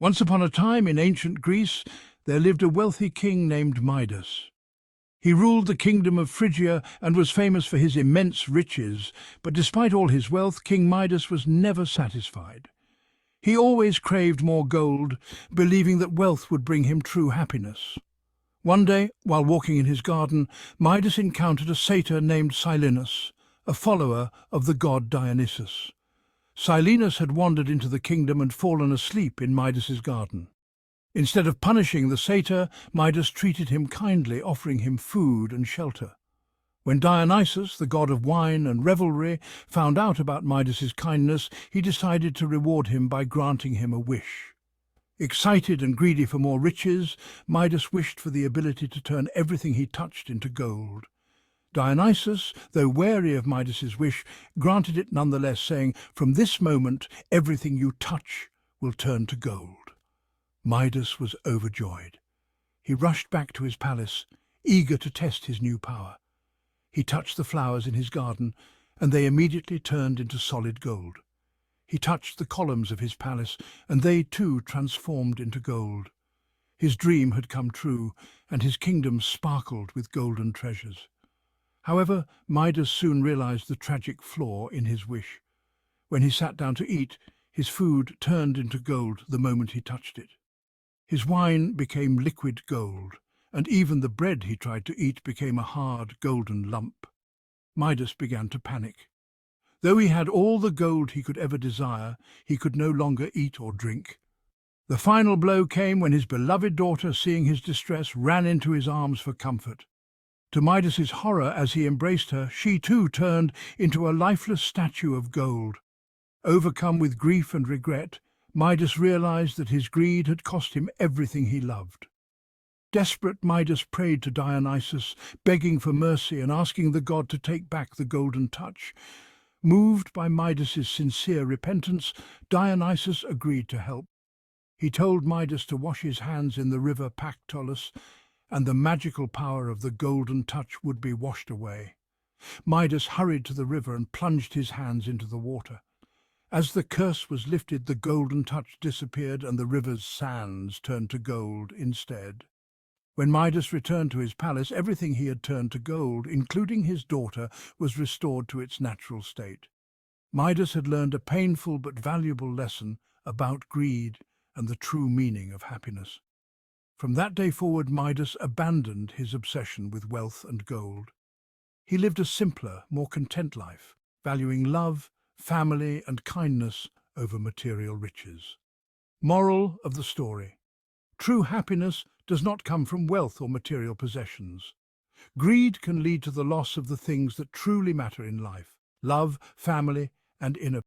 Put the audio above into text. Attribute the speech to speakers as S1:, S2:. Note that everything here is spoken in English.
S1: Once upon a time in ancient Greece, there lived a wealthy king named Midas. He ruled the kingdom of Phrygia and was famous for his immense riches, but despite all his wealth, King Midas was never satisfied. He always craved more gold, believing that wealth would bring him true happiness. One day, while walking in his garden, Midas encountered a satyr named Silenus, a follower of the god Dionysus. Silenus had wandered into the kingdom and fallen asleep in Midas's garden. Instead of punishing the satyr, Midas treated him kindly, offering him food and shelter. When Dionysus, the god of wine and revelry, found out about Midas's kindness, he decided to reward him by granting him a wish. Excited and greedy for more riches, Midas wished for the ability to turn everything he touched into gold. Dionysus, though wary of Midas's wish, granted it nonetheless, saying, "From this moment, everything you touch will turn to gold." Midas was overjoyed. He rushed back to his palace, eager to test his new power. He touched the flowers in his garden, and they immediately turned into solid gold. He touched the columns of his palace, and they too transformed into gold. His dream had come true, and his kingdom sparkled with golden treasures. However, Midas soon realized the tragic flaw in his wish. When he sat down to eat, his food turned into gold the moment he touched it. His wine became liquid gold, and even the bread he tried to eat became a hard, golden lump. Midas began to panic. Though he had all the gold he could ever desire, he could no longer eat or drink. The final blow came when his beloved daughter, seeing his distress, ran into his arms for comfort. To Midas's horror, as he embraced her, she too turned into a lifeless statue of gold. Overcome with grief and regret, Midas realized that his greed had cost him everything he loved. Desperate, Midas prayed to Dionysus, begging for mercy and asking the god to take back the golden touch. Moved by Midas's sincere repentance, Dionysus agreed to help. He told Midas to wash his hands in the river Pactolus, and the magical power of the golden touch would be washed away. Midas hurried to the river and plunged his hands into the water. As the curse was lifted, the golden touch disappeared and the river's sands turned to gold instead. When Midas returned to his palace, everything he had turned to gold, including his daughter, was restored to its natural state. Midas had learned a painful but valuable lesson about greed and the true meaning of happiness. From that day forward, Midas abandoned his obsession with wealth and gold. He lived a simpler, more content life, valuing love, family and kindness over material riches. Moral of the story: true happiness does not come from wealth or material possessions. Greed can lead to the loss of the things that truly matter in life: love, family, and inner